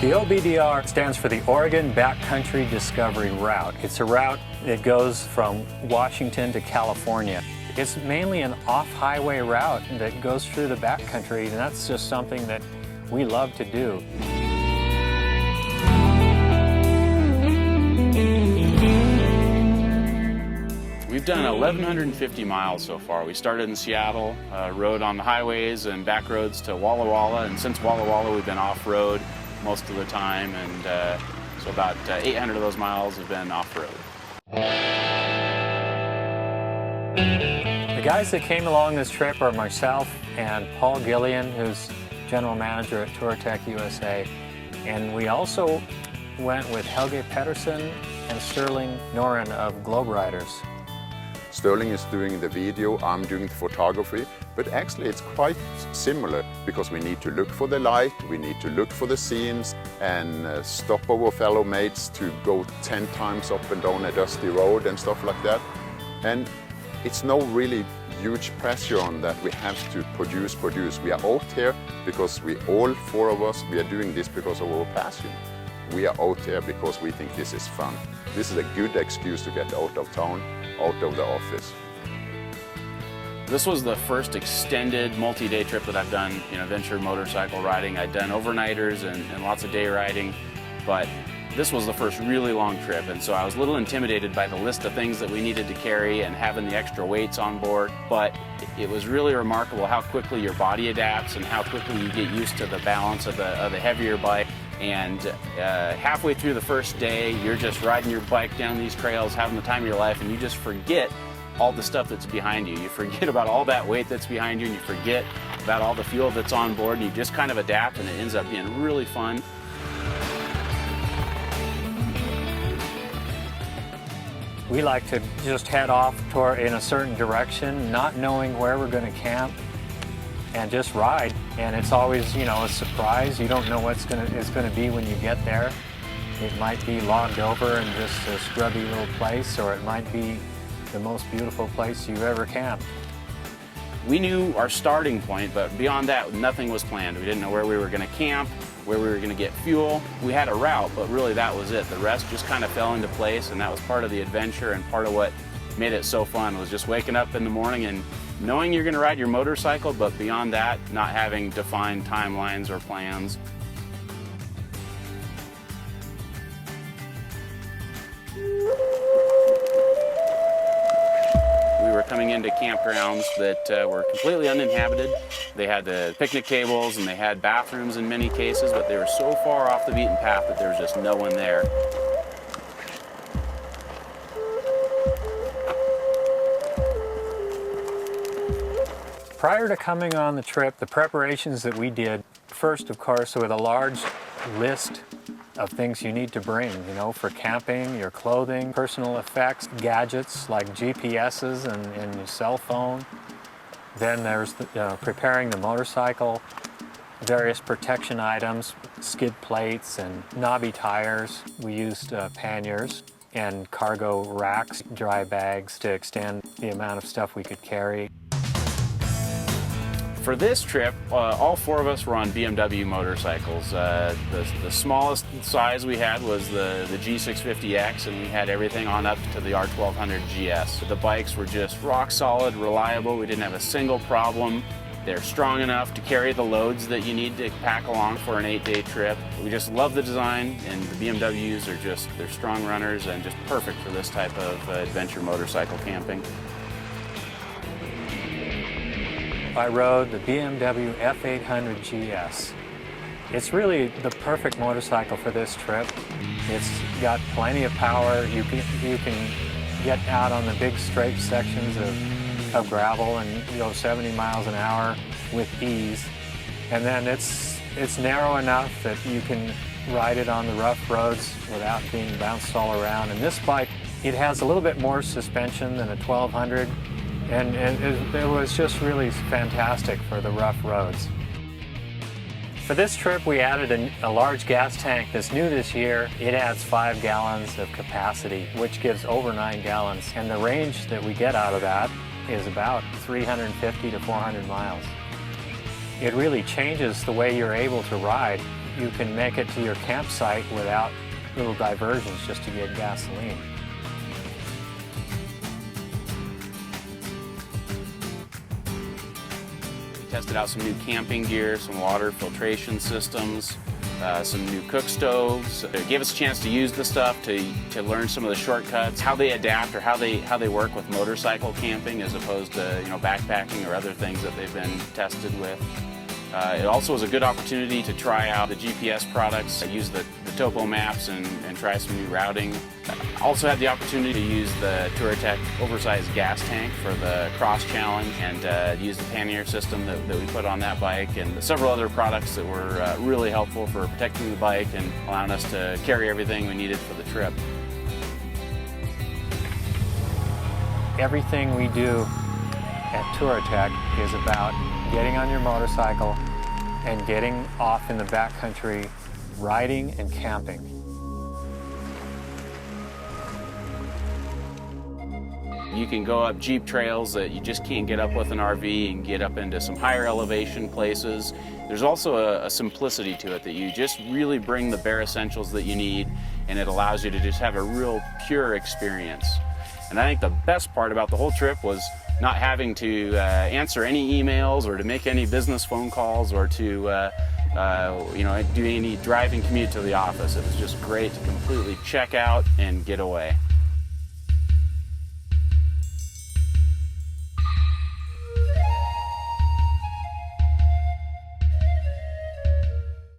The OBDR stands for the Oregon Backcountry Discovery Route. It's a route that goes from Washington to California. It's mainly an off-highway route that goes through the backcountry, and that's just something that we love to do. We've done 1,150 miles so far. We started in Seattle, rode on the highways and back roads to Walla Walla, and since Walla Walla we've been off-road most of the time, and so about 800 of those miles have been off-road. The guys that came along this trip are myself and Paul Gillian, who's general manager at Touratech USA, and we also went with Helge Pedersen and Sterling Noren of GlobeRiders. Sterling is doing the video, I'm doing the photography, but actually it's quite similar because we need to look for the light, we need to look for the scenes and stop our fellow mates to go 10 times up and down a dusty road and stuff like that. And it's no really huge pressure on that we have to produce. We are out here because all four of us, we are doing this because of our passion. We are out here because we think this is fun. This is a good excuse to get out of town, out of the office. This was the first extended multi-day trip that I've done in adventure motorcycle riding. I'd done overnighters and lots of day riding, but this was the first really long trip, and so I was a little intimidated by the list of things that we needed to carry and having the extra weights on board, but it was really remarkable how quickly your body adapts and how quickly you get used to the balance of the heavier bike. And halfway through the first day, you're just riding your bike down these trails, having the time of your life, and you just forget all the stuff that's behind you. You forget about all that weight that's behind you, and you forget about all the fuel that's on board, and you just kind of adapt, and it ends up being really fun. We like to just head off in a certain direction, not knowing where we're going to camp, and just ride. And it's always, you know, a surprise. You don't know what's it's going to be when you get there. It might be logged over and just a scrubby little place, or it might be the most beautiful place you've ever camped. We knew our starting point, but beyond that, nothing was planned. We didn't know where we were going to camp, where we were going to get fuel. We had a route, but really that was it. The rest just kind of fell into place, and that was part of the adventure, and part of what made it so fun was just waking up in the morning and knowing you're going to ride your motorcycle, but beyond that, not having defined timelines or plans. We were coming into campgrounds that were completely uninhabited. They had the picnic tables and they had bathrooms in many cases, but they were so far off the beaten path that there was just no one there. Prior to coming on the trip, the preparations that we did, first, of course, with a large list of things you need to bring, you know, for camping, your clothing, personal effects, gadgets like GPSs and your cell phone. Then there's preparing the motorcycle, various protection items, skid plates and knobby tires. We used panniers and cargo racks, dry bags to extend the amount of stuff we could carry. For this trip, all four of us were on BMW motorcycles. The smallest size we had was the G650X, and we had everything on up to the R1200GS. The bikes were just rock solid, reliable. We didn't have a single problem. They're strong enough to carry the loads that you need to pack along for an 8-day trip. We just love the design, and the BMWs are they're strong runners and just perfect for this type of adventure motorcycle camping. I rode the BMW F800GS. It's really the perfect motorcycle for this trip. It's got plenty of power. You can get out on the big straight sections of gravel and go 70 miles an hour with ease. And then it's narrow enough that you can ride it on the rough roads without being bounced all around. And this bike, it has a little bit more suspension than a 1200. And it was just really fantastic for the rough roads. For this trip, we added a large gas tank that's new this year. It adds 5 gallons of capacity, which gives over 9 gallons. And the range that we get out of that is about 350 to 400 miles. It really changes the way you're able to ride. You can make it to your campsite without little diversions just to get gasoline. We tested out some new camping gear, some water filtration systems, some new cook stoves. It gave us a chance to use the stuff to learn some of the shortcuts, how they adapt or how they work with motorcycle camping as opposed to backpacking or other things that they've been tested with. It also was a good opportunity to try out the GPS products, use the topo maps and try some new routing. I also had the opportunity to use the Touratech oversized gas tank for the cross challenge and use the pannier system that we put on that bike and several other products that were really helpful for protecting the bike and allowing us to carry everything we needed for the trip. Everything we do at Touratech is about getting on your motorcycle and getting off in the backcountry, riding and camping. You can go up jeep trails that you just can't get up with an RV and get up into some higher elevation places. There's also a simplicity to it that you just really bring the bare essentials that you need, and it allows you to just have a real pure experience. And I think the best part about the whole trip was not having to answer any emails or to make any business phone calls or to do any driving commute to the office. It was just great to completely check out and get away.